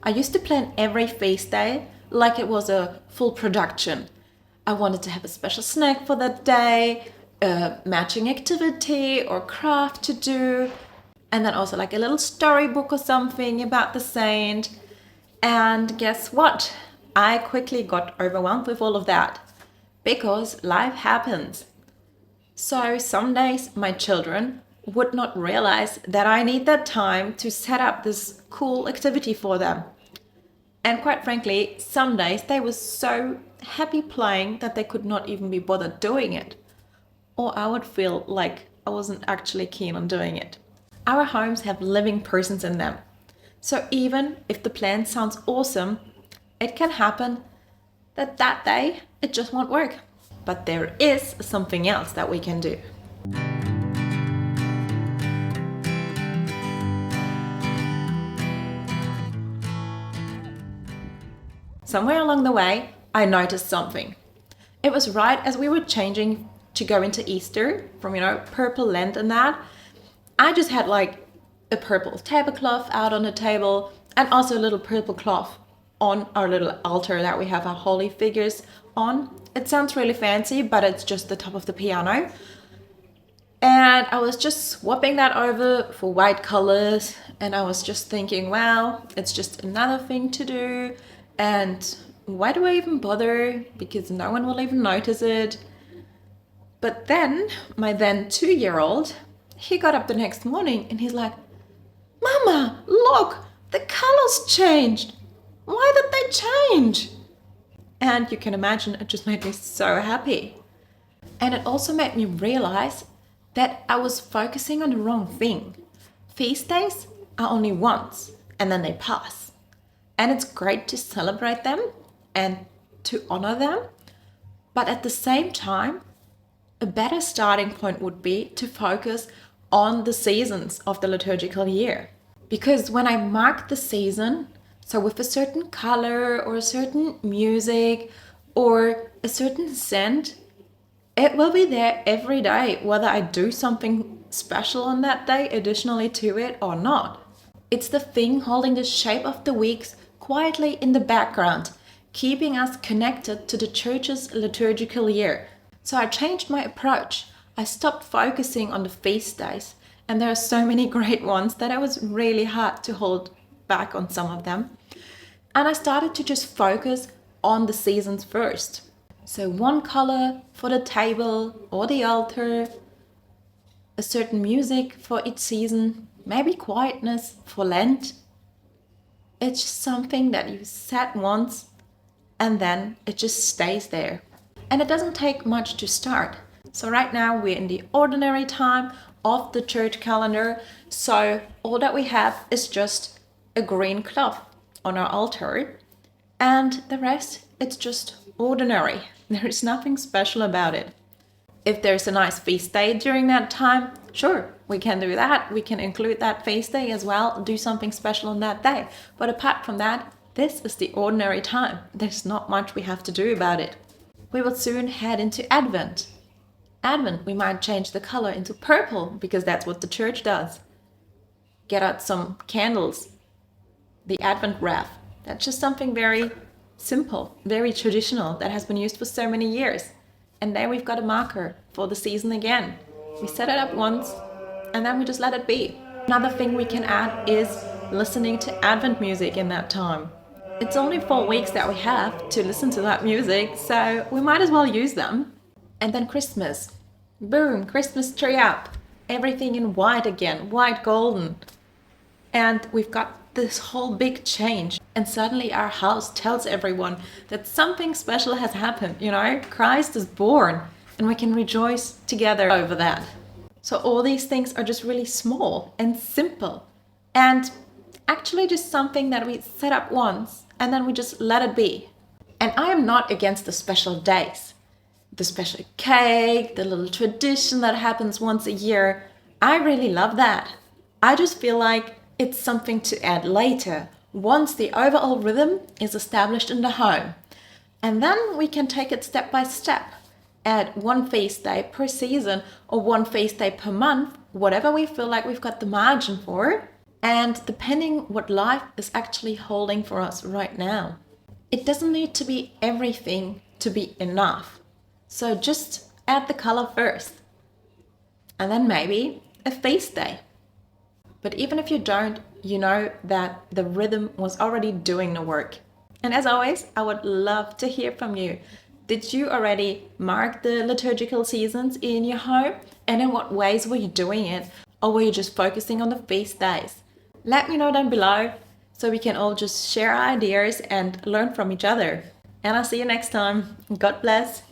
I used to plan every feast day like it was a full production. I wanted to have a special snack for that day, a matching activity or craft to do, and then also like a little storybook or something about the saint. And guess what? I quickly got overwhelmed with all of that because life happens. So some days my children would not realize that I need that time to set up this cool activity for them. And quite frankly, some days they were so happy playing that they could not even be bothered doing it. Or I would feel like I wasn't actually keen on doing it. Our homes have living persons in them. So even if the plan sounds awesome, it can happen that that day it just won't work. But there is something else that we can do. Somewhere along the way, I noticed something. It was right as we were changing to go into Easter from, purple Lent and that. I just had like a purple tablecloth out on the table and also a little purple cloth on our little altar that we have our holy figures on. It sounds really fancy, but it's just the top of the piano. And I was just swapping that over for white colors. And I was just thinking, well, it's just another thing to do. And why do I even bother? Because no one will even notice it. But then my then 2-year-old, he got up the next morning and he's like, Mama, look, the colors changed. Why did they change? And you can imagine it just made me so happy. And it also made me realize that I was focusing on the wrong thing. Feast days are only once and then they pass. And it's great to celebrate them and to honor them. But at the same time, a better starting point would be to focus on the seasons of the liturgical year. Because when I mark the season, so with a certain color or a certain music or a certain scent, it will be there every day, whether I do something special on that day additionally to it or not. It's the thing holding the shape of the weeks quietly in the background, keeping us connected to the church's liturgical year. So I changed my approach. I stopped focusing on the feast days, and there are so many great ones that it was really hard to hold back on some of them. And I started to just focus on the seasons first. So one color for the table or the altar, a certain music for each season, maybe quietness for Lent. It's just something that you set once and then it just stays there. And it doesn't take much to start. So right now we're in the ordinary time of the church calendar. So all that we have is just a green cloth on our altar. And the rest, it's just ordinary. There is nothing special about it. If there's a nice feast day during that time, sure, we can do that. We can include that feast day as well, do something special on that day. But apart from that, this is the ordinary time. There's not much we have to do about it. We will soon head into Advent. Advent, we might change the color into purple because that's what the church does. Get out some candles, the Advent wreath. That's just something very simple, very traditional that has been used for so many years. And there we've got a marker for the season again. We set it up once and then we just let it be. Another thing we can add is listening to Advent music in that time. It's only 4 weeks that we have to listen to that music, so we might as well use them. And then Christmas. Boom, Christmas tree up. Everything in white again, white golden. And we've got this whole big change. And suddenly our house tells everyone that something special has happened, Christ is born. And we can rejoice together over that. So all these things are just really small and simple. And actually just something that we set up once and then we just let it be. And I am not against the special days. The special cake, the little tradition that happens once a year. I really love that. I just feel like it's something to add later, once the overall rhythm is established in the home. And then we can take it step by step. Add one feast day per season or one feast day per month, whatever we feel like we've got the margin for. and depending what life is actually holding for us right now. It doesn't need to be everything to be enough. So just add the color first, and then maybe a feast day. But even if you don't, you know that the rhythm was already doing the work. And as always, I would love to hear from you. Did you already mark the liturgical seasons in your home? And in what ways were you doing it? Or were you just focusing on the feast days? Let me know down below so we can all just share our ideas and learn from each other. And I'll see you next time. God bless.